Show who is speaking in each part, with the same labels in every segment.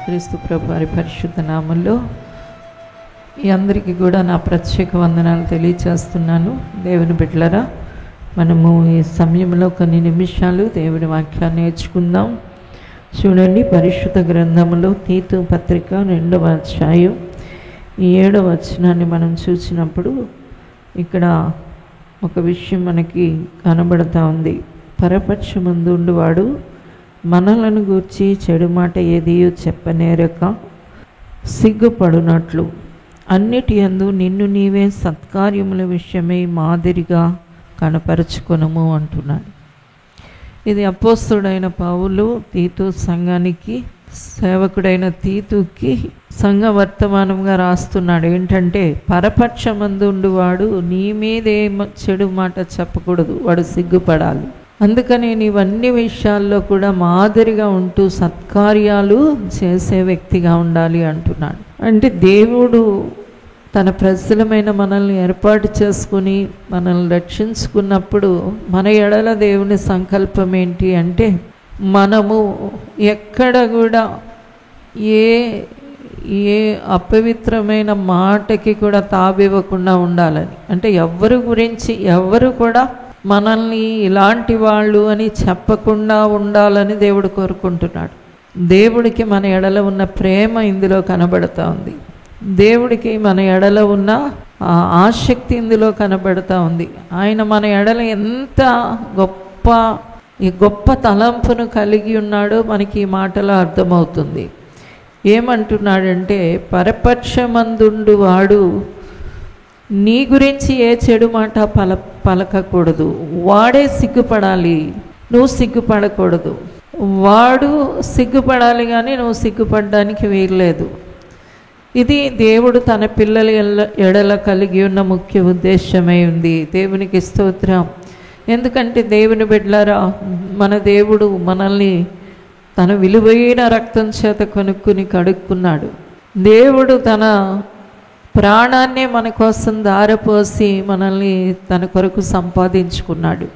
Speaker 1: యేసుక్రీస్తు ప్రభు వారి పరిశుద్ధ నామంలో ఈ అందరికీ కూడా నా ప్రత్యేక వందనాలు తెలియచేస్తున్నాను. దేవుని బిడ్డలారా, మనము ఈ సమయంలో కొన్ని నిమిషాలు దేవుని వాక్యాన్ని నేర్చుకుందాం. చూడండి, పరిశుద్ధ గ్రంథంలో తీతు పత్రిక 2వ అధ్యాయం 7వ వచనాన్ని మనం చూసినప్పుడు ఇక్కడ ఒక విషయం మనకి కనబడతా ఉంది. పరపక్షమందు ఉండువాడు మనలను గూర్చి చెడు మాట ఏదియో చెప్పనేరక సిగ్గుపడునట్లు అన్నిటి యందు నిన్ను నీవే సత్కార్యముల విషయమై మాదిరిగా కనపరుచుకొనుము అంటున్నాడు. ఇది అపోస్తలుడైన పౌలు తీతు సంఘానికి, సేవకుడైన తీతుకి సంఘ వర్తమానంగా రాస్తున్నాడు. ఏంటంటే, పరపక్షమందు ఉండువాడు నీ మీదే చెడు మాట చెప్పకూడదు, వాడు సిగ్గుపడాలి. అందుకని నీవన్ని విషయాల్లో కూడా మాదిరిగా ఉంటూ సత్కార్యాలు చేసే వ్యక్తిగా ఉండాలి అంటున్నాడు. అంటే దేవుడు తన ప్రజలమైన మనల్ని ఏర్పాటు చేసుకుని మనల్ని రక్షించుకున్నప్పుడు మన ఎడల దేవుని సంకల్పం ఏంటి అంటే, మనము ఎక్కడ కూడా ఏ అపవిత్రమైన మాటకి కూడా తావివ్వకుండా ఉండాలని. అంటే ఎవరు కూడా మనల్ని ఇలాంటి వాళ్ళు అని చెప్పకుండా ఉండాలని దేవుడు కోరుకుంటున్నాడు. దేవుడికి మన ఎడల ఉన్న ప్రేమ ఇందులో కనబడుతూ ఉంది. దేవుడికి మన ఎడల ఉన్న ఆసక్తి ఇందులో కనబడుతూ ఉంది. ఆయన మన ఎడల ఎంత గొప్ప తలంపును కలిగి ఉన్నాడో మనకి ఈ మాటలో అర్థమవుతుంది. ఏమంటున్నాడంటే, పరపక్షమందుండు వాడు నీ గురించి ఏ చెడు మాట పలకకూడదు, వాడే సిగ్గుపడాలి, నువ్వు సిగ్గుపడకూడదు. వాడు సిగ్గుపడాలి కానీ నువ్వు సిగ్గుపడడానికి వీల్లేదు. ఇది దేవుడు తన పిల్లల ఎడల కలిగి ఉన్న ముఖ్య ఉద్దేశమై ఉంది. దేవునికి స్తోత్రం. ఎందుకంటే దేవుని బిడ్డలారా, మన దేవుడు మనల్ని తన విలువైన రక్తం చేత కొనుక్కుని కడుక్కున్నాడు. దేవుడు తన ప్రాణాన్నే మన కోసం ధారపోసి మనల్ని తన కొరకు సంపాదించుకున్నాడు.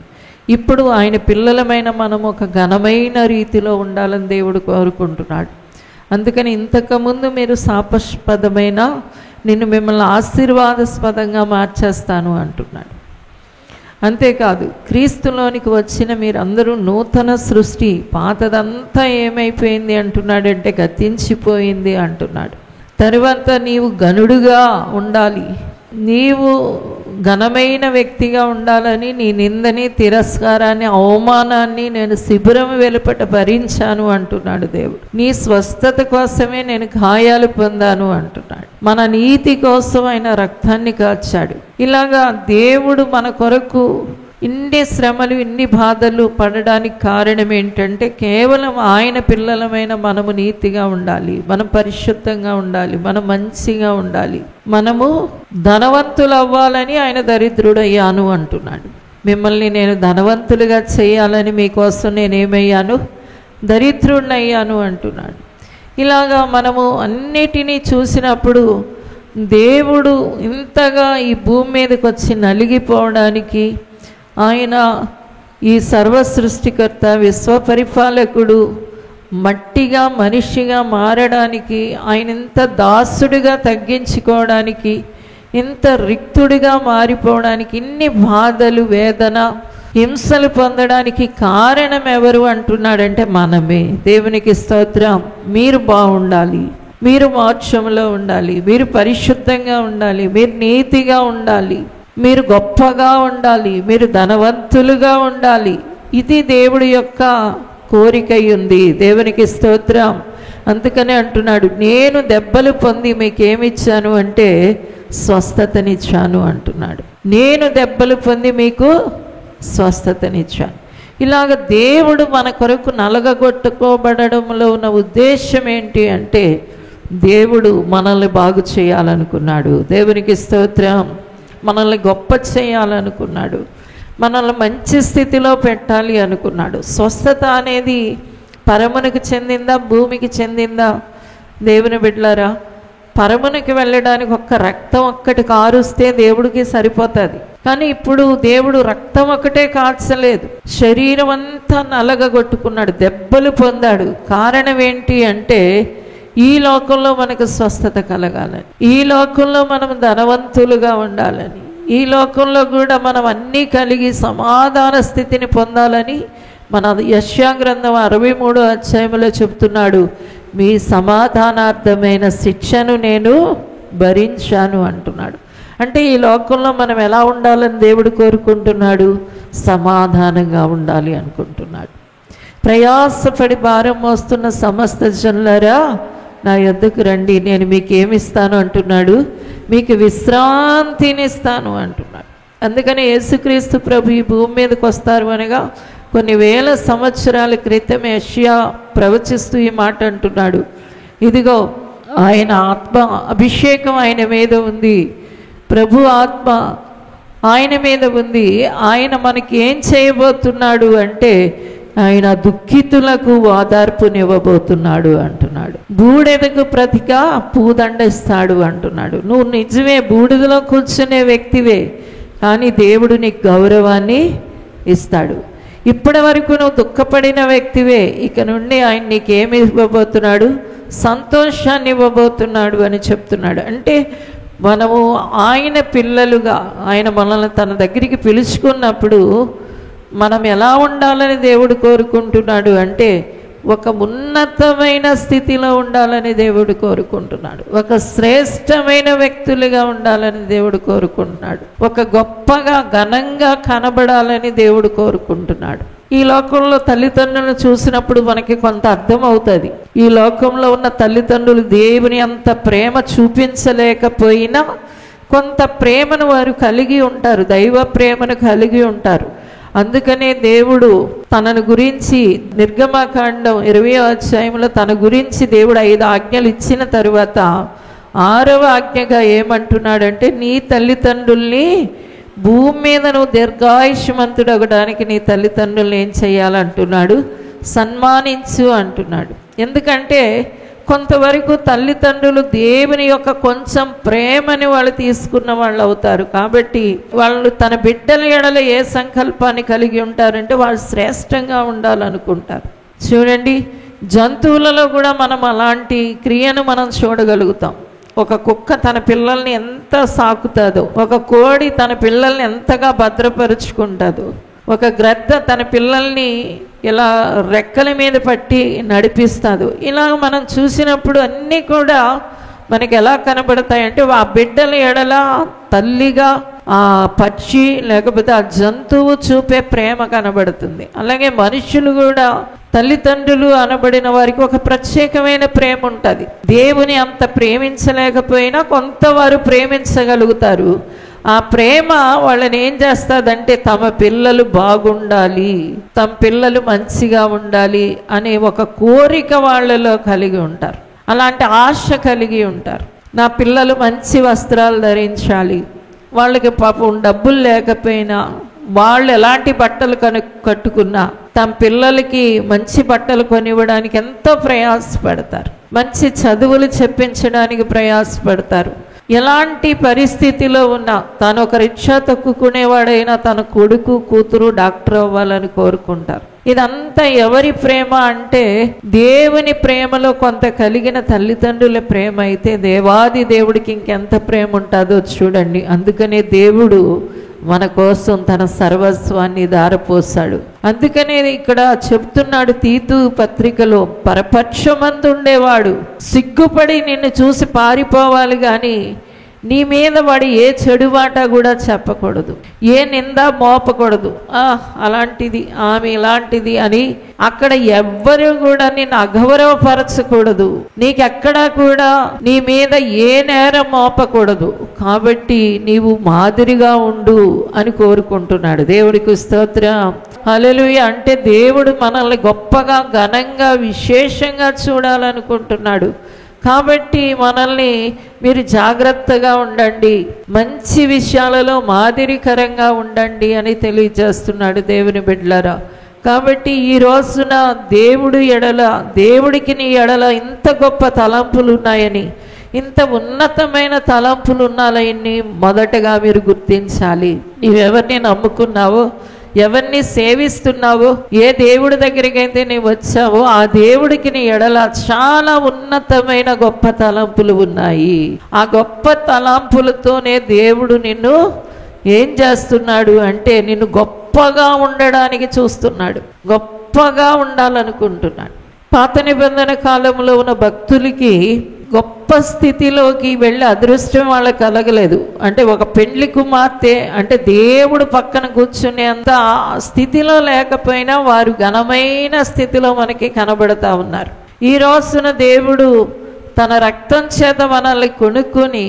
Speaker 1: ఇప్పుడు ఆయన పిల్లలమైన మనం ఒక ఘనమైన రీతిలో ఉండాలని దేవుడు కోరుకుంటున్నాడు. అందుకని ఇంతకుముందు మీరు శాపస్పదమైన నిన్ను మిమ్మల్ని ఆశీర్వాదాస్పదంగా మార్చేస్తాను అంటున్నాడు. అంతేకాదు, క్రీస్తులోనికి వచ్చిన మీరందరూ నూతన సృష్టి, పాతదంతా ఏమైపోయింది అంటున్నాడంటే గతించిపోయింది అంటున్నాడు. తరువాత నీవు ఘనుడుగా ఉండాలి, నీవు ఘనమైన వ్యక్తిగా ఉండాలని నీ నిందని, తిరస్కారాన్ని, అవమానాన్ని నేను శిబిరం వెలుపట భరించాను అంటున్నాడు దేవుడు. నీ స్వస్థత కోసమే నేను గాయాలు పొందాను అంటున్నాడు. మన నీతి కోసం ఆయన రక్తాన్ని కార్చాడు. ఇలాగా దేవుడు మన కొరకు ఇన్ని శ్రమలు, ఇన్ని బాధలు పడడానికి కారణం ఏంటంటే, కేవలం ఆయన పిల్లలమైన మనము నీతిగా ఉండాలి, మనం పరిశుద్ధంగా ఉండాలి, మనం మంచిగా ఉండాలి, మనము ధనవంతులు అవ్వాలని ఆయన దరిద్రుడయ్యాను అంటున్నాడు. మిమ్మల్ని నేను ధనవంతులుగా చేయాలని మీకోసం నేనేమయ్యాను, దరిద్రుడినయ్యాను అంటున్నాడు. ఇలాగా మనము అన్నిటినీ చూసినప్పుడు దేవుడు ఇంతగా ఈ భూమి మీదకి వచ్చి నలిగిపోవడానికి, ఆయన ఈ సర్వ సృష్టికర్త, విశ్వపరిపాలకుడు మట్టిగా మనిషిగా మారడానికి, ఆయన ఇంత దాసుడిగా తగ్గించుకోవడానికి, ఇంత రిక్తుడిగా మారిపోవడానికి, ఇన్ని బాధలు, వేదన, హింసలు పొందడానికి కారణం ఎవరు అంటున్నాడంటే మనమే. దేవునికి స్తోత్రం. మీరు బాగుండాలి, మీరు మోక్షంలో ఉండాలి, మీరు పరిశుద్ధంగా ఉండాలి, మీరు నీతిగా ఉండాలి, మీరు గొప్పగా ఉండాలి, మీరు ధనవంతులుగా ఉండాలి. ఇది దేవుడి యొక్క కోరిక ఉంది. దేవునికి స్తోత్రం. అందుకనే అంటున్నాడు, నేను దెబ్బలు పొంది మీకేమిచ్చాను అంటే స్వస్థతనిచ్చాను అంటున్నాడు. నేను దెబ్బలు పొంది మీకు స్వస్థతనిచ్చాను. ఇలాగ దేవుడు మన కొరకు నలగగొట్టుకోబడడంలో ఉన్న ఉద్దేశం ఏంటి అంటే, దేవుడు మనల్ని బాగు చేయాలనుకున్నాడు. దేవునికి స్తోత్రం. మనల్ని గొప్ప చేయాలనుకున్నాడు, మనల్ని మంచి స్థితిలో పెట్టాలి అనుకున్నాడు. స్వస్థత అనేది పరమునికి చెందిందా, భూమికి చెందిందా? దేవుని బిడ్డలారా, పరమునికి వెళ్ళడానికి ఒక్క రక్తం ఒక్కటి కారుస్తే దేవుడికి సరిపోతుంది. కానీ ఇప్పుడు దేవుడు రక్తం ఒకటే కార్చలేదు, శరీరం అంతా నలగగొట్టుకున్నాడు, దెబ్బలు పొందాడు. కారణం ఏంటి అంటే, ఈ లోకంలో మనకు స్వస్థత కలగాలని, ఈ లోకంలో మనం ధనవంతులుగా ఉండాలని, ఈ లోకంలో కూడా మనం అన్నీ కలిగి సమాధాన స్థితిని పొందాలని మన యెషయా గ్రంథం 63వ అధ్యాయంలో చెప్తున్నాడు. మీ సమాధానార్థమైన శిక్షను నేను భరించాను అంటున్నాడు. అంటే ఈ లోకంలో మనం ఎలా ఉండాలని దేవుడు కోరుకుంటున్నాడు? సమాధానంగా ఉండాలి అనుకుంటున్నాడు. ప్రయాసపడి భారం మోస్తున్న సమస్త జనులారా నా యొద్దకు రండి, నేను మీకు ఏమిస్తాను అంటున్నాడు? మీకు విశ్రాంతినిస్తాను అంటున్నాడు. అందుకని యేసుక్రీస్తు ప్రభు ఈ భూమి మీదకి వస్తారు అనగా కొన్ని వేల సంవత్సరాల క్రితం యెషయా ప్రవచిస్తూ ఈ మాట అంటున్నాడు. ఇదిగో ఆయన ఆత్మ అభిషేకం ఆయన మీద ఉంది, ప్రభు ఆత్మ ఆయన మీద ఉంది. ఆయన మనకి ఏం చేయబోతున్నాడు అంటే ఆయన దుఃఖితులకు ఓదార్పునివ్వబోతున్నాడు అంటున్నాడు. బూడిదకు ప్రతిగా పూదండేస్తాడు అంటున్నాడు. నువ్వు నిజమే బూడిదలో కూర్చునే వ్యక్తివే, కానీ దేవుడు నీకు గౌరవాన్ని ఇస్తాడు. ఇప్పటి వరకు నువ్వు దుఃఖపడిన వ్యక్తివే, ఇక నుండి ఆయన నీకేమి ఇవ్వబోతున్నాడు? సంతోషాన్ని ఇవ్వబోతున్నాడు అని చెప్తున్నాడు. అంటే మనము ఆయన పిల్లలుగా ఆయన మనల్ని తన దగ్గరికి పిలుచుకున్నప్పుడు మనం ఎలా ఉండాలని దేవుడు కోరుకుంటున్నాడు అంటే ఒక ఉన్నతమైన స్థితిలో ఉండాలని దేవుడు కోరుకుంటున్నాడు. ఒక శ్రేష్టమైన వ్యక్తులుగా ఉండాలని దేవుడు కోరుకుంటున్నాడు. ఒక గొప్పగా ఘనంగా కనబడాలని దేవుడు కోరుకుంటున్నాడు. ఈ లోకంలో తల్లిదండ్రులను చూసినప్పుడు మనకి కొంత అర్థం అవుతుంది. ఈ లోకంలో ఉన్న తల్లిదండ్రులు దేవుని అంత ప్రేమ చూపించలేకపోయినా కొంత ప్రేమను వారు కలిగి ఉంటారు, దైవ ప్రేమను కలిగి ఉంటారు. అందుకనే దేవుడు తనను గురించి నిర్గమకాండం 20వ అధ్యాయంలో తన గురించి దేవుడు 5 ఆజ్ఞలు ఇచ్చిన తరువాత 6వ ఆజ్ఞగా ఏమంటున్నాడంటే నీ తల్లిదండ్రుల్ని భూమి మీద నువ్వు దీర్ఘాయుష్మంతుడవడానికి నీ తల్లిదండ్రుల్ని ఏం చేయాలంటున్నాడు? సన్మానించు అంటున్నాడు. ఎందుకంటే కొంతవరకు తల్లిదండ్రులు దేవుని యొక్క కొంచెం ప్రేమని వాళ్ళు తీసుకున్న వాళ్ళు అవుతారు. కాబట్టి వాళ్ళు తన బిడ్డల ఎడల ఏ సంకల్పాన్ని కలిగి ఉంటారంటే వాళ్ళు శ్రేష్టంగా ఉండాలనుకుంటారు. చూడండి, జంతువులలో కూడా మనం అలాంటి క్రియను మనం చూడగలుగుతాం. ఒక కుక్క తన పిల్లల్ని ఎంత సాకుతుందో, ఒక కోడి తన పిల్లల్ని ఎంతగా భద్రపరుచుకుంటుందో, ఒక గ్రద్ద తన పిల్లల్ని ఇలా రెక్కల మీద పట్టి నడిపిస్తుంది. ఇలా మనం చూసినప్పుడు అన్నీ కూడా మనకి ఎలా కనబడతాయంటే ఆ బిడ్డల ఎడల తల్లిగా ఆ పక్షి లేకపోతే ఆ జంతువు చూపే ప్రేమ కనబడుతుంది. అలాగే మనుషులు కూడా తల్లిదండ్రులు అనబడిన వారికి ఒక ప్రత్యేకమైన ప్రేమ ఉంటుంది. దేవుని అంత ప్రేమించలేకపోయినా కొంతవారు ప్రేమించగలుగుతారు. ఆ ప్రేమ వాళ్ళని ఏం చేస్తుందంటే తమ పిల్లలు బాగుండాలి, తమ పిల్లలు మంచిగా ఉండాలి అనే ఒక కోరిక వాళ్ళలో కలిగి ఉంటారు. అలాంటి ఆశ కలిగి ఉంటారు. నా పిల్లలు మంచి వస్త్రాలు ధరించాలి, వాళ్ళకి పాపం డబ్బులు లేకపోయినా వాళ్ళు ఎలాంటి బట్టలు కట్టుకున్నా తమ పిల్లలకి మంచి బట్టలు కొనివ్వడానికి ఎంతో ప్రయాసపడతారు. మంచి చదువులు చెప్పించడానికి ప్రయాసపడతారు. ఎలాంటి పరిస్థితిలో ఉన్నా తను ఒక రిక్షా తొక్కుకునేవాడైనా తన కొడుకు కూతురు డాక్టర్ అవ్వాలని కోరుకుంటారు. ఇదంతా ఎవరి ప్రేమ అంటే దేవుని ప్రేమలో కొంత కలిగిన తల్లిదండ్రుల ప్రేమ అయితే దేవాది దేవుడికి ఇంకెంత ప్రేమ ఉంటుందో చూడండి. అందుకనే దేవుడు మన కోసం తన సర్వస్వాన్ని ధారపోసాడు. అందుకనే ఇక్కడ చెప్తున్నాడు తీతు పత్రికలో, పరపక్షమందు ఉండేవాడు సిగ్గుపడి నిన్ను చూసి పారిపోవాలి కానీ నీ మీద వాడు ఏ చెడు మాట కూడా చెప్పకూడదు, ఏ నింద మోపకూడదు. అలాంటిది ఆమె ఇలాంటిది అని అక్కడ ఎవ్వరు కూడా నిన్ను అగౌరవపరచకూడదు, నీకెక్కడా కూడా నీ మీద ఏ నేరం మోపకూడదు. కాబట్టి నీవు మాదిరిగా ఉండు అని కోరుకుంటున్నాడు. దేవుడికి స్తోత్రం, హల్లెలూయా. అంటే దేవుడు మనల్ని గొప్పగా ఘనంగా విశేషంగా చూడాలనుకుంటున్నాడు. కాబట్టి మనల్ని మీరు జాగ్రత్తగా ఉండండి, మంచి విషయాలలో మాదిరికరంగా ఉండండి అని తెలియజేస్తున్నాడు దేవుని బిడ్డలారా. కాబట్టి ఈ రోజున దేవుడు ఎడల, దేవుడికి నీ ఎడల ఇంత గొప్ప తలంపులు ఉన్నాయని, ఇంత ఉన్నతమైన తలంపులు ఉన్నాయని మొదటగా మీరు గుర్తించాలి. నీవెవరిని నమ్ముకున్నావో, ఎవరిని సేవిస్తున్నావో, ఏ దేవుడి దగ్గరికి అయితే నీవు వచ్చావో ఆ దేవుడికి నీ ఎడల చాలా ఉన్నతమైన గొప్ప తలంపులు ఉన్నాయి. ఆ గొప్ప తలంపులతోనే దేవుడు నిన్ను ఏం చేస్తున్నాడు అంటే నిన్ను గొప్పగా ఉండడానికి చూస్తున్నాడు, గొప్పగా ఉండాలనుకుంటున్నాడు. పాత నిబంధన కాలంలో ఉన్న భక్తులకి గొప్ప స్థితిలోకి వెళ్ళే అదృష్టం వాళ్ళకి కలగలేదు. అంటే ఒక పెండ్లి కుమార్తె అంటే దేవుడు పక్కన కూర్చునేంత స్థితిలో లేకపోయినా వారు ఘనమైన స్థితిలో మనకి కనబడతా ఉన్నారు. ఈ రోజున దేవుడు తన రక్తం చేత మనల్ని కొనుక్కొని,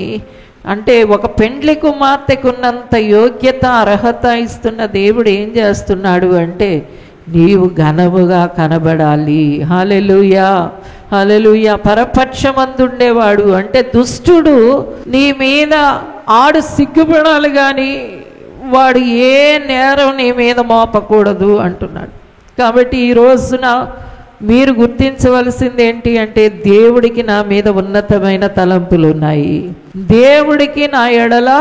Speaker 1: అంటే ఒక పెండ్లి కుమార్తెకున్నంత యోగ్యత అర్హత ఇస్తున్న దేవుడు ఏం చేస్తున్నాడు అంటే నీవు ఘనముగా కనబడాలి. హల్లెలూయా, హల్లెలూయా. పరపక్షమందుండేవాడు అంటే దుష్టుడు నీ మీద ఆడు సిగ్గుపడాలి కానీ వాడు ఏ నేరం నీ మీద మోపకూడదు అంటున్నాడు. కాబట్టి ఈ రోజున మీరు గుర్తించవలసింది ఏంటి అంటే దేవుడికి నా మీద ఉన్నతమైన తలంపులు ఉన్నాయి, దేవుడికి నా ఎడల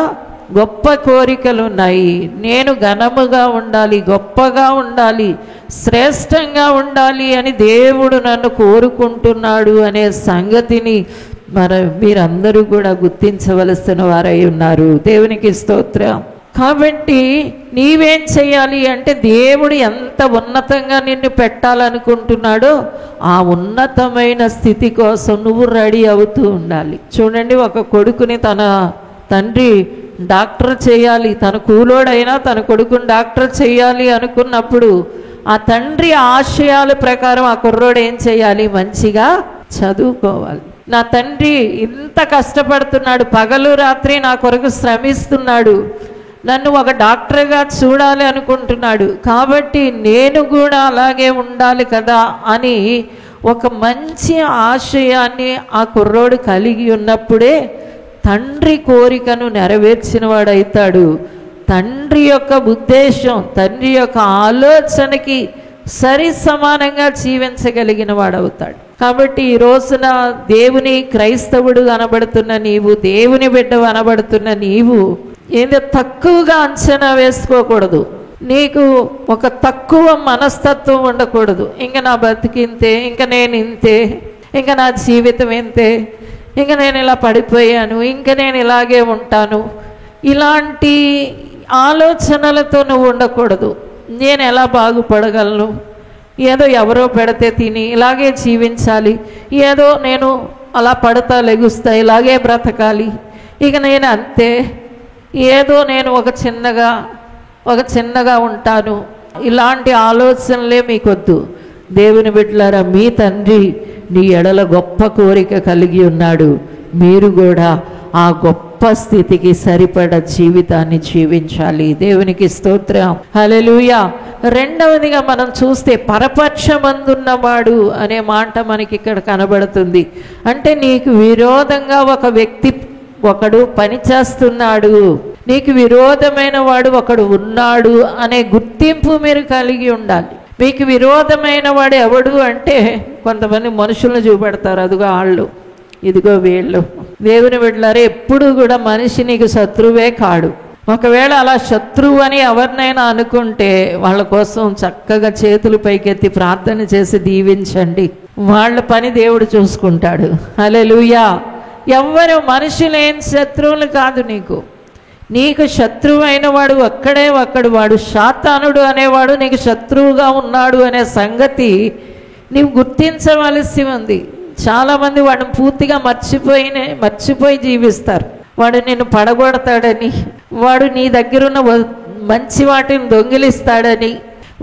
Speaker 1: గొప్ప కోరికలు ఉన్నాయి. నేను ఘనముగా ఉండాలి, గొప్పగా ఉండాలి, శ్రేష్టంగా ఉండాలి అని దేవుడు నన్ను కోరుకుంటున్నాడు అనే సంగతిని మీరందరూ కూడా గుర్తించవలసిన వారై ఉన్నారు. దేవునికి స్తోత్రం. కాబట్టి నీవేం చేయాలి అంటే దేవుడు ఎంత ఉన్నతంగా నిన్ను పెట్టాలనుకుంటున్నాడో ఆ ఉన్నతమైన స్థితి కోసం నువ్వు రెడీ అవుతూ ఉండాలి. చూడండి, ఒక కొడుకుని తన తండ్రి డాక్టర్ చేయాలి, తన కూలోడైనా తన కొడుకుని డాక్టర్ చేయాలి అనుకున్నప్పుడు ఆ తండ్రి ఆశయాల ప్రకారం ఆ కుర్రోడు ఏం చేయాలి? మంచిగా చదువుకోవాలి. నా తండ్రి ఇంత కష్టపడుతున్నాడు, పగలు రాత్రి నా కొరకు శ్రమిస్తున్నాడు, నన్ను ఒక డాక్టర్గా చూడాలి అనుకుంటున్నాడు, కాబట్టి నేను కూడా అలాగే ఉండాలి కదా అని ఒక మంచి ఆశయాన్ని ఆ కుర్రోడు కలిగి ఉన్నప్పుడే తండ్రి కోరికను నెరవేర్చిన వాడవుతాడు. తండ్రి యొక్క ఉద్దేశం, తండ్రి యొక్క ఆలోచనకి సరి సమానంగా జీవించగలిగిన వాడవుతాడు. కాబట్టి ఈ రోజున దేవుని క్రైస్తవుడు అనబడుతున్న నీవు, దేవుని బిడ్డ అనబడుతున్న నీవు ఏదో తక్కువగా అంచనా వేసుకోకూడదు. నీకు ఒక తక్కువ మనస్తత్వం ఉండకూడదు. ఇంకా నా బతికింతే, ఇంకా నేను ఇంతే, ఇంకా నా జీవితం ఇంతే, ఇంకా నేను ఇలా పడిపోయాను, ఇంకా నేను ఇలాగే ఉంటాను, ఇలాంటి ఆలోచనలతో నువ్వు ఉండకూడదు. నేను ఎలా బాగుపడగలను, ఏదో ఎవరో పెడితే తిని ఇలాగే జీవించాలి, ఏదో నేను అలా పడతా లెగుస్తా ఇలాగే బ్రతకాలి, ఇక నేను అంతే, ఏదో నేను ఒక చిన్నగా ఉంటాను, ఇలాంటి ఆలోచనలే మీకొద్దు. దేవుని బిడ్డలారా, మీ తండ్రి నీ ఎడల గొప్ప కోరిక కలిగి ఉన్నాడు. మీరు కూడా ఆ గొప్ప స్థితికి సరిపడ జీవితాన్ని జీవించాలి. దేవునికి స్తోత్రం, హల్లెలూయా. రెండవదిగా మనం చూస్తే పరపక్షమందున్నవాడు అనే మాట మనకి ఇక్కడ కనబడుతుంది. అంటే నీకు విరోధంగా ఒక వ్యక్తి ఒకడు పనిచేస్తున్నాడు, నీకు విరోధమైన వాడు ఒకడు ఉన్నాడు అనే గుర్తింపు మీరు కలిగి ఉండాలి. మీకు విరోధమైన వాడు ఎవడు అంటే కొంతమంది మనుషులను చూపెడతారు, అదిగో వాళ్ళు, ఇదిగో వీళ్ళు. దేవుని బిడ్డలారా, ఎప్పుడు కూడా మనిషి నీకు శత్రువే కాడు. ఒకవేళ అలా శత్రువు అని ఎవరినైనా అనుకుంటే వాళ్ళ కోసం చక్కగా చేతులు పైకెత్తి ప్రార్థన చేసి దీవించండి, వాళ్ళ పని దేవుడు చూసుకుంటాడు. హల్లెలూయా. ఎవ్వరు మనుషులేం శత్రువులు కాదు. నీకు శత్రువు అయిన వాడు ఒక్కడు, వాడు సాతానుడు అనేవాడు నీకు శత్రువుగా ఉన్నాడు అనే సంగతి నీవు గుర్తించవలసి ఉంది. చాలామంది వాడిని పూర్తిగా మర్చిపోయి జీవిస్తారు. వాడు నిన్ను పడగొడతాడని, వాడు నీ దగ్గరున్న మంచి వాటిని దొంగిలిస్తాడని,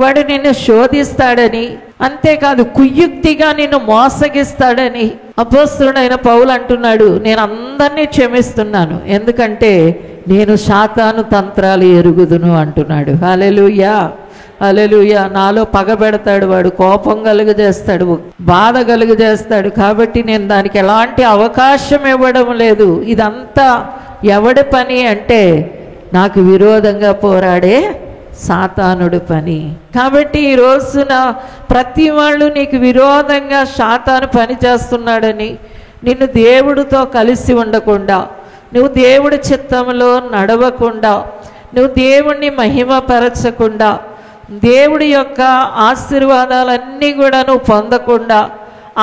Speaker 1: వాడు నిన్ను శోధిస్తాడని, అంతేకాదు కుయుక్తిగా నిన్ను మోసగిస్తాడని అపోస్తలుడైన పౌలు అంటున్నాడు, నేను అందరినీ క్షమిస్తున్నాను, ఎందుకంటే నేను సాతాను తంత్రాలు ఎరుగుదును అంటున్నాడు. హల్లెలూయా, హల్లెలూయా. నాలో పగబెడతాడు వాడు, కోపం కలుగజేస్తాడు, బాధ కలుగజేస్తాడు, కాబట్టి నేను దానికి ఎలాంటి అవకాశం ఇవ్వడం లేదు. ఇదంతా ఎవడి పని అంటే నాకు విరోధంగా పోరాడే సాతానుడి పని. కాబట్టి ఈ రోజున ప్రతి వాళ్ళు నీకు విరోధంగా సాతాను పని చేస్తున్నాడని, నిన్ను దేవుడితో కలిసి ఉండకుండా, నువ్వు దేవుడి చిత్తంలో నడవకుండా, నువ్వు దేవుణ్ణి మహిమపరచకుండా, దేవుడి యొక్క ఆశీర్వాదాలన్నీ కూడా నువ్వు పొందకుండా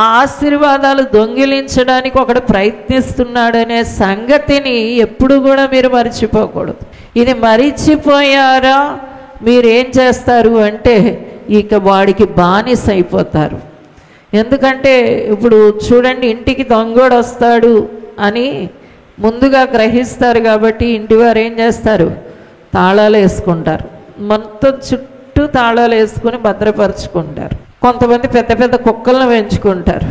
Speaker 1: ఆ ఆశీర్వాదాలు దొంగిలించడానికి ఒకడు ప్రయత్నిస్తున్నాడనే సంగతిని ఎప్పుడు కూడా మీరు మర్చిపోకూడదు. ఇది మరిచిపోయారా మీరేం చేస్తారు అంటే ఇక వాడికి బానిస అయిపోతారు. ఎందుకంటే ఇప్పుడు చూడండి, ఇంటికి దొంగోడు వస్తాడు అని ముందుగా గ్రహిస్తారు కాబట్టి ఇంటివారు ఏం చేస్తారు, తాళాలు వేసుకుంటారు. మొత్తం చుట్టూ తాళాలు వేసుకుని భద్రపరుచుకుంటారు. కొంతమంది పెద్ద పెద్ద కుక్కలను పెంచుకుంటారు,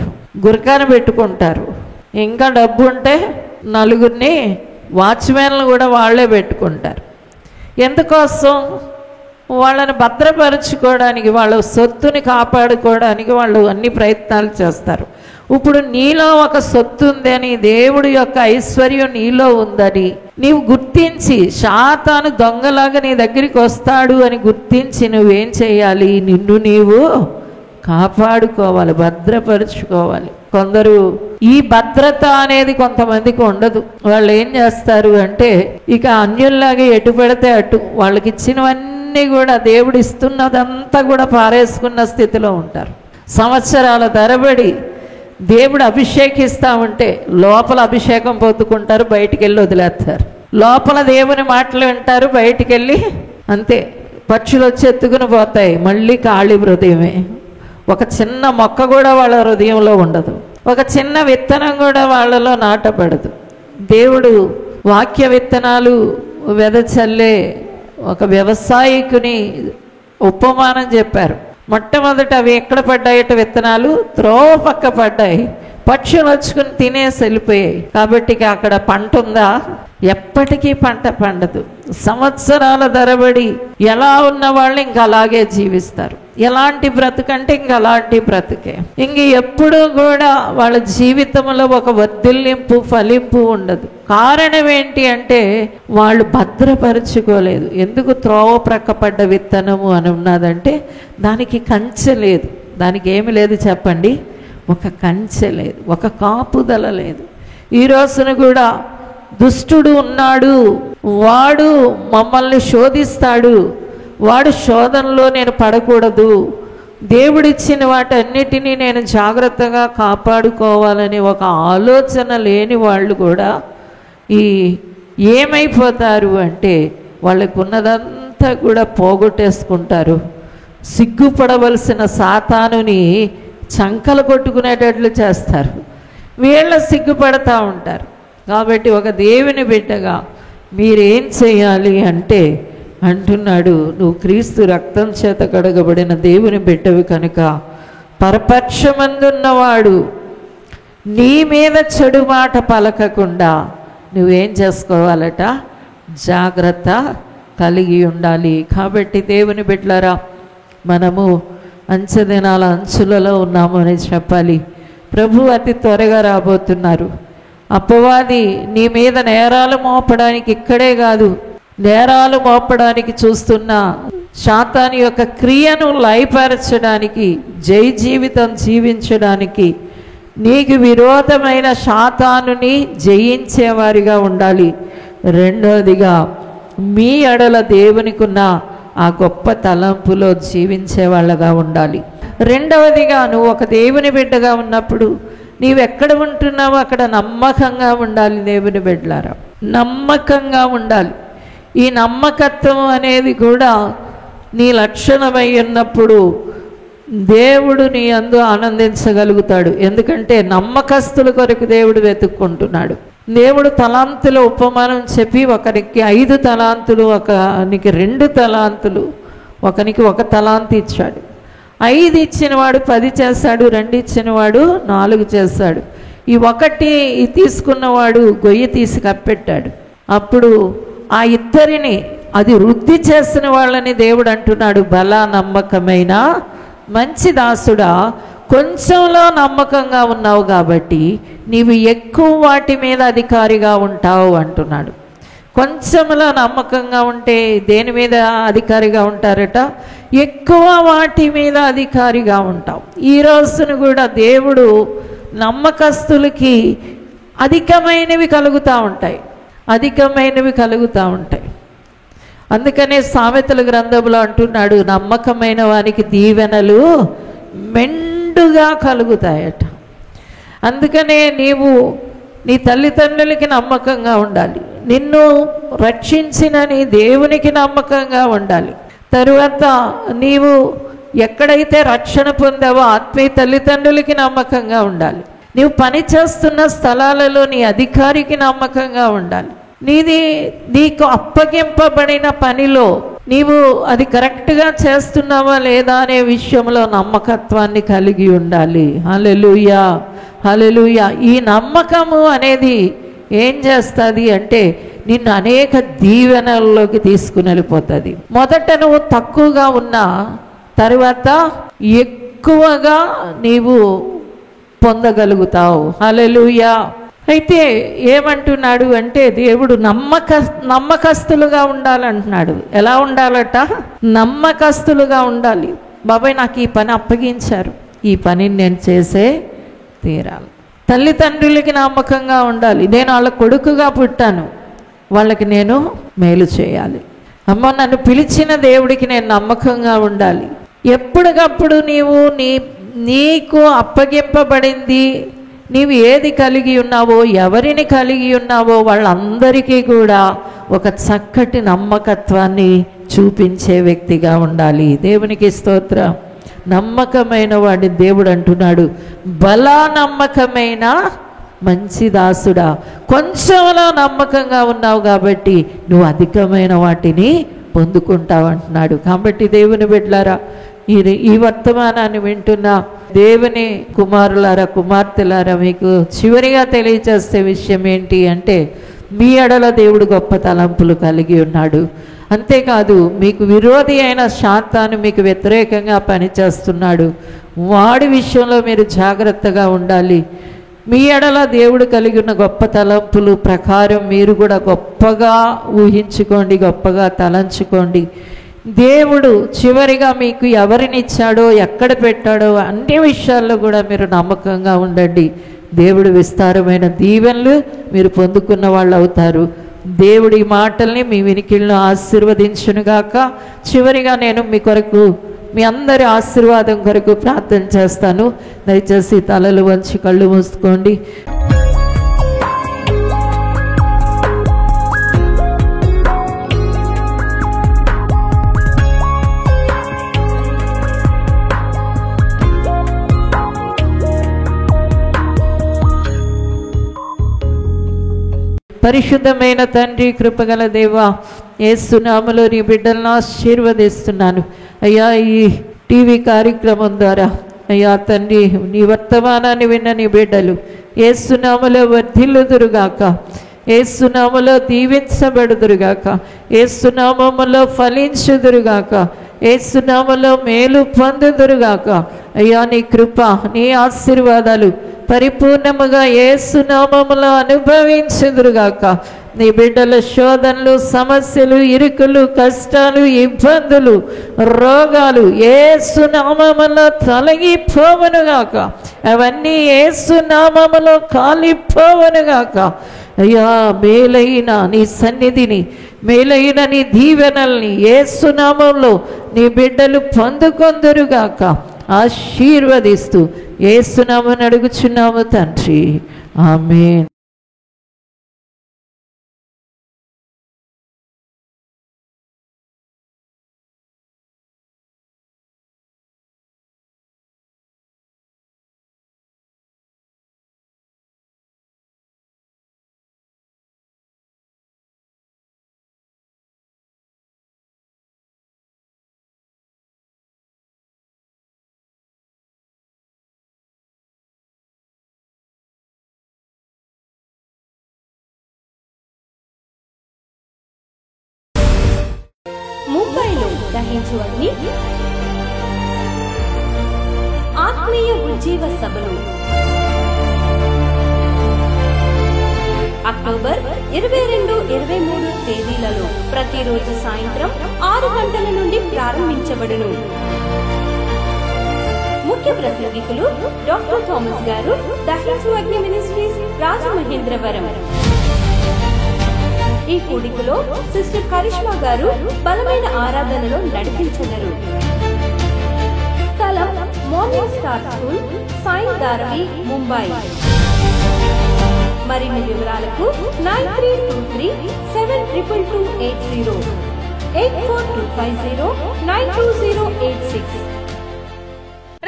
Speaker 1: గురకాన పెట్టుకుంటారు. ఇంకా డబ్బు ఉంటే నలుగురిని వాచ్మెన్లు కూడా వాళ్ళే పెట్టుకుంటారు. ఎందుకోసం? వాళ్ళని భద్రపరుచుకోవడానికి, వాళ్ళ సొత్తుని కాపాడుకోవడానికి వాళ్ళు అన్ని ప్రయత్నాలు చేస్తారు. ఇప్పుడు నీలో ఒక సొత్తు ఉందని, దేవుడి యొక్క ఐశ్వర్యం నీలో ఉందని నీవు గుర్తించి, సాతాను దొంగలాగా నీ దగ్గరికి వస్తాడు అని గుర్తించి నువ్వేం చేయాలి, నిన్ను నీవు కాపాడుకోవాలి, భద్రపరుచుకోవాలి. కొందరు ఈ భద్రత అనేది కొంతమందికి ఉండదు. వాళ్ళు ఏం చేస్తారు అంటే ఇక అన్యుల్లాగా ఎటు పెడితే అటు, వాళ్ళకి ఇచ్చినవన్నీ కూడా దేవుడు ఇస్తున్నదంతా కూడా పారేసుకున్న స్థితిలో ఉంటారు. సంవత్సరాల తరబడి దేవుడు అభిషేకిస్తూ ఉంటే లోపల అభిషేకం పొందుకుంటారు, బయటికి వెళ్ళి వదిలేస్తారు. లోపల దేవుని మాటలు వింటారు, బయటికి వెళ్ళి అంతే పక్షులు వచ్చి ఎత్తుకుని పోతాయి. మళ్ళీ ఖాళీ హృదయమే. ఒక చిన్న మొక్క కూడా వాళ్ళ హృదయంలో ఉండదు, ఒక చిన్న విత్తనం కూడా వాళ్ళలో నాటపడదు. దేవుడు వాక్య విత్తనాలు వెదచల్లే ఒక వ్యవసాయకుని ఉపమానం చెప్పారు. మొట్టమొదట అవి ఎక్కడ పడ్డాయట విత్తనాలు? త్రోవ పక్క పడ్డాయి, పక్షులు వచ్చుకుని తినేసి వెళ్ళిపోయాయి. కాబట్టి అక్కడ పంట ఉందా? ఎప్పటికీ పంట పండదు. సంవత్సరాల తరబడి ఎలా ఉన్న వాళ్ళు ఇంకా అలాగే జీవిస్తారు. ఎలాంటి బ్రతుకంటే ఇంక అలాంటి బ్రతుకే. ఇంక ఎప్పుడూ కూడా వాళ్ళ జీవితంలో ఒక వర్ధిల్లింపు, ఫలింపు ఉండదు. కారణం ఏంటి అంటే వాళ్ళు భద్రపరుచుకోలేదు. ఎందుకు త్రోవ ప్రక్క పడ్డ విత్తనము అని ఉన్నదంటే దానికి కంచె లేదు. దానికి ఏమి లేదు చెప్పండి? ఒక కంచె లేదు, ఒక కాపుదల లేదు. ఈ రోజున కూడా దుష్టుడు ఉన్నాడు, వాడు మమ్మల్ని శోధిస్తాడు, వాడు శోధనలో నేను పడకూడదు, దేవుడిచ్చిన వాటన్నిటినీ నేను జాగ్రత్తగా కాపాడుకోవాలని ఒక ఆలోచన లేని వాళ్ళు కూడా ఏమైపోతారు అంటే వాళ్ళకు ఉన్నదంతా కూడా పోగొట్టేసుకుంటారు. సిగ్గుపడవలసిన సాతానుని చంకలు కొట్టుకునేటట్లు చేస్తారు. వీళ్ళ సిగ్గుపడతా ఉంటారు. కాబట్టి ఒక దేవుని బిడ్డగా మీరేం చేయాలి అంటే అంటున్నాడు, నువ్వు క్రీస్తు రక్తం చేత కడగబడిన దేవుని బిడ్డవి కనుక పరపక్షమందున్నవాడు నీ మీద చెడు మాట పలకకుండా నువ్వేం చేసుకోవాలట? జాగ్రత్త కలిగి ఉండాలి. కాబట్టి దేవుని బిడ్డలారా, మనము అంచెదినాల అంచులలో ఉన్నాము అని చెప్పాలి. ప్రభు అతి త్వరగా రాబోతున్నారు. అపవాది నీ మీద నేరాలు మోపడానికి ఇక్కడే కాదు, నేరాలు మోపడానికి చూస్తున్న సాతాను యొక్క క్రియను లయపరచడానికి, జై జీవితం జీవించడానికి నీకు విరోధమైన సాతానుని జయించేవారిగా ఉండాలి. రెండవదిగా మీ ఎడల దేవునికున్న ఆ గొప్ప తలంపులో జీవించే వాళ్ళగా ఉండాలి. రెండవదిగా నువ్వు ఒక దేవుని బిడ్డగా ఉన్నప్పుడు నీవెక్కడ ఉంటున్నావో అక్కడ నమ్మకంగా ఉండాలి. దేవుని బిడ్డలారా, నమ్మకంగా ఉండాలి. ఈ నమ్మకత్వం అనేది కూడా నీ లక్షణమై ఉన్నప్పుడు దేవుడు నీ యందు ఆనందించగలుగుతాడు. ఎందుకంటే నమ్మకస్తుల కొరకు దేవుడు వెతుక్కుంటున్నాడు. దేవుడు తలాంతుల ఉపమానం చెప్పి ఒకరికి 5 తలాంతులు, ఒకనికి 2 తలాంతులు, ఒకనికి 1 తలాంతు ఇచ్చాడు. 5 ఇచ్చినవాడు 10 చేశాడు, 2 ఇచ్చినవాడు 4 చేశాడు. ఈ 1 తీసుకున్నవాడు గొయ్యి తీసి కప్పెట్టాడు. అప్పుడు ఆ ఇద్దరిని, అది వృద్ధి చేసిన వాళ్ళని దేవుడు అంటున్నాడు, బలా నమ్మకమైన మంచి దాసుడా, కొంచెంలో నమ్మకంగా ఉన్నావు కాబట్టి నీవు ఎక్కువ వాటి మీద అధికారిగా ఉంటావు అంటున్నాడు. కొంచెంలో నమ్మకంగా ఉంటే దేని మీద అధికారిగా ఉంటారట? ఎక్కువ వాటి మీద అధికారిగా ఉంటావు. ఈ రోజున కూడా దేవుడు నమ్మకస్తులకి అధికమైనవి కలుగుతూ ఉంటాయి, అధికమైనవి కలుగుతూ ఉంటాయి. అందుకనే సామెతల గ్రంథంలో అంటున్నాడు, నమ్మకమైన వానికి దీవెనలు మెండుగా కలుగుతాయట. అందుకనే నీవు నీ తల్లిదండ్రులకి నమ్మకంగా ఉండాలి, నిన్ను రక్షించిన నీ దేవునికి నమ్మకంగా ఉండాలి. తరువాత నీవు ఎక్కడైతే రక్షణ పొందావో ఆత్మీయ తల్లిదండ్రులకి నమ్మకంగా ఉండాలి. నీవు పని చేస్తున్న స్థలాలలో నీ అధికారికి నమ్మకంగా ఉండాలి. నీకు అప్పగింపబడిన పనిలో నీవు అది కరెక్ట్గా చేస్తున్నావా లేదా అనే విషయంలో నమ్మకత్వాన్ని కలిగి ఉండాలి. హల్లెలూయా, హల్లెలూయా. ఈ నమ్మకము అనేది ఏం చేస్తుంది అంటే నిన్ను అనేక దీవెనల్లోకి తీసుకుని వెళ్ళిపోతుంది. మొదట నువ్వు తక్కువగా ఉన్నా తర్వాత ఎక్కువగా నీవు పొందగలుగుతావు. హల్లెలూయా. అయితే ఏమంటున్నాడు అంటే దేవుడు నమ్మకస్తులుగా ఉండాలంటున్నాడు. ఎలా ఉండాలట? నమ్మకస్తులుగా ఉండాలి. బాబాయ్ నాకు ఈ పని అప్పగించారు, ఈ పనిని నేను చేసే తీరాలి. తల్లిదండ్రులకి నమ్మకంగా ఉండాలి. నేను వాళ్ళ కొడుకుగా పుట్టాను, వాళ్ళకి నేను మేలు చేయాలి. అమ్మ నన్ను పిలిచిన దేవుడికి నేను నమ్మకంగా ఉండాలి. ఎప్పటికప్పుడు నీకు అప్పగింపబడింది, నీవు ఏది కలిగి ఉన్నావో, ఎవరిని కలిగి ఉన్నావో వాళ్ళందరికీ కూడా ఒక చక్కటి నమ్మకత్వాన్ని చూపించే వ్యక్తిగా ఉండాలి. దేవునికి స్తోత్రం. నమ్మకమైన వాడిని దేవుడు అంటున్నాడు, బలా నమ్మకమైన మంచి దాసుడా, కొంచెంలో నమ్మకంగా ఉన్నావు కాబట్టి నువ్వు అధికమైన వాటిని పొందుకుంటావు అంటున్నాడు. కాబట్టి దేవుని బిడ్డలారా, ఈ వర్తమానాన్ని వింటున్న దేవుని కుమారులారా, కుమార్తెలారా, మీకు చివరిగా తెలియచేసే విషయం ఏంటి అంటే మీ ఎడల దేవుడు గొప్ప తలంపులు కలిగి ఉన్నాడు. అంతేకాదు మీకు విరోధి అయిన శాతాను మీకు వ్యతిరేకంగా పనిచేస్తున్నాడు. వాడి విషయంలో మీరు జాగ్రత్తగా ఉండాలి. మీ ఎడల దేవుడు కలిగి ఉన్న గొప్ప తలంపులు ప్రకారం మీరు కూడా గొప్పగా ఊహించుకోండి, గొప్పగా తలంచుకోండి. దేవుడు చివరిగా మీకు ఎవరినిచ్చాడో, ఎక్కడ పెట్టాడో అన్ని విషయాల్లో కూడా మీరు నమ్మకంగా ఉండండి. దేవుడు విస్తారమైన దీవెనలు మీరు పొందుకున్న వాళ్ళు అవుతారు. దేవుడి మాటల్ని మీ వినికిల్లో ఆశీర్వదించునుగాక. చివరిగా నేను మీ కొరకు, మీ అందరి ఆశీర్వాదం కొరకు ప్రార్థన చేస్తాను. దయచేసి తలలు వంచి కళ్ళు మూసుకోండి. పరిశుద్ధమైన తండ్రి, కృపగల దేవా, యేసు నామములో నీ బిడ్డలను ఆశీర్వదిస్తున్నాను. అయ్యా, ఈ టీవీ కార్యక్రమం ద్వారా అయ్యా తండ్రి, నీ వర్తమానాన్ని విన్న నీ బిడ్డలు యేసు నామములో వర్ధిల్లుదురుగాక, యేసు నామములో దీవించబడుదురుగాక, యేసు నామములో ఫలించుదురుగాక, యేసు నామములో మేలు పొందుదురుగాక. అయ్యా, నీ కృప, నీ ఆశీర్వాదాలు పరిపూర్ణముగా యేసు నామములో అనుభవించుదురుగాక. నీ బిడ్డల శోధనలు, సమస్యలు, ఇరుకులు, కష్టాలు, ఇబ్బందులు, రోగాలు యేసు నామములో తొలగిపోవునుగాక. అవన్నీ యేసు నామములో కాలిపోవునుగాక. అయ్యా, మేలైన నీ సన్నిధిని, మేలైన నీ దీవెనల్ని యేసు నామములో నీ బిడ్డలు పొందుకొందురుగాక. ఆశీర్వదిస్తూ యేసు నామమున అడుగుచున్నాము తండ్రి, ఆమేన్.
Speaker 2: ముంబైలో దహించు అగ్ని ఆత్మీయ ఉజ్జీవ సభలు అక్టోబర్ 22, 23 తేదీలలో ప్రతిరోజు సాయంత్రం 6 గంటల నుండి ప్రారంభించబడును. ముఖ్య ప్రసంగికులు డాక్టర్ థామస్ గారు, దహించు అగ్ని మినిస్ట్రీస్, రాజమహేంద్రవరం. ఈ కూడికలో సిస్టర్ కరిష్మా గారు బలమైన ఆరాధనలో నడిపించెదరు. స్థలం morning star school, Sai Dharavi, Mumbai. మరిన్ని వివరాలకు 9323722280 8425092086.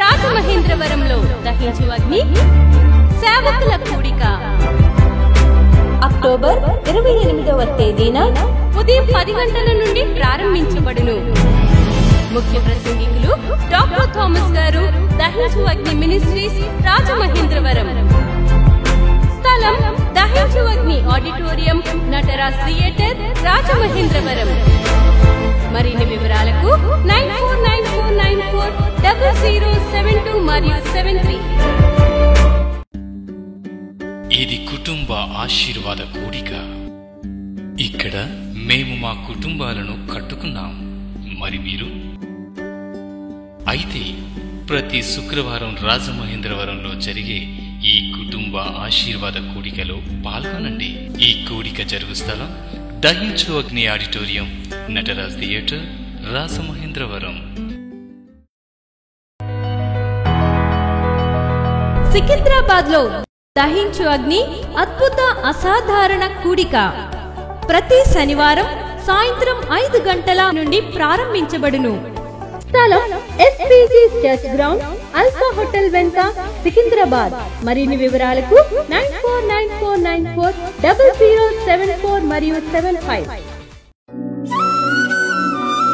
Speaker 2: రాజమహేంద్రవరంలో దహించు అగ్ని సేవకుల కూడిక అక్టోబర్ 28వ తేదీన ఉదయం 10 గంటల నుండి ప్రారంభించబడును. ముఖ్య ప్రసంగికులు డాక్టర్ థామస్ గారు, దహించు అగ్ని మినిస్ట్రీస్, రాజమహేంద్రవరం. స్థలం దహించు అగ్ని ఆడిటోరియం, నటరాజ్ థియేటర్, రాజమహేంద్రవరం. మరిన్ని వివరాలకు 9494940072 మరియు 73.
Speaker 3: ఇది కుటుంబ ఆశీర్వాద కూడిక. ఇక్కడ మేము మా కుటుంబాలను కట్టుకున్నాం. మరి మీరు? అయితే ప్రతి శుక్రవారం రాజమహేంద్రవరంలో జరిగే ఈ కుటుంబ ఆశీర్వాద కూడికలో పాల్గొనండి. ఈ కూడిక జరుగు స్థలం దహించు అగ్ని ఆడిటోరియం, నటరాజ్ థియేటర్, రాజమహేంద్రవరం.
Speaker 2: సికింద్రాబాద్ లో దహించు అగ్ని అద్భుత అసాధారణ కూడిక ప్రతి శనివారం సాయంత్రం 5 గంటల నుండి ప్రారంభించబడును. స్థలం SPG church ground, alpha hotel వెనుక, సికింద్రాబాద్. మరిన్ని వివరాలకు 9494940074 మరియు 75.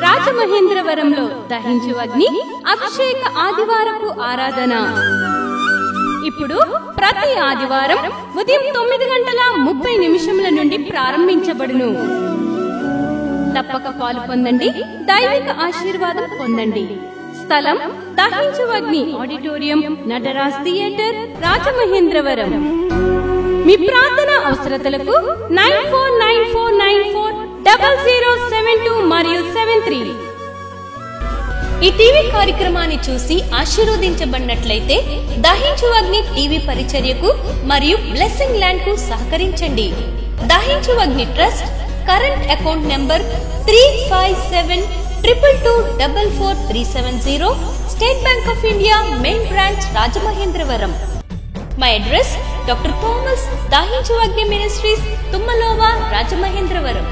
Speaker 2: రాజమహేంద్రవరంలో దహించు అగ్ని అభిషేక ఆదివారపు ఆరాధన ఇప్పుడు ప్రతి ఆదివారం ఉదయం 9:30 నుండి ప్రారంభించబడును. తప్పక పాలు పొందండి, దైవిక ఆశీర్వాదం పొందండి. స్థలం దహించు అగ్ని ఆడిటోరియం, నటరాజ్ థియేటర్, రాజమహేంద్రవరం. మీ ప్రార్థన అవసరతలకు 9494940072 మరియు 73. ఈ టీవీ కార్యక్రమాన్ని చూసి ఆశీర్వదించబడినట్లయితే దహించు అగ్ని టీవీ పరిచర్యకు మరియు బ్లెస్సింగ్ ల్యాండ్ కు సహకరించండి. Dahinchu Agni trust current account number 357222444370, State Bank of India, main branch, Rajamahendravaram. My address doctor Thomas, Dahinchu Agni ministries, తుమ్మలోవా, Rajamahendravaram.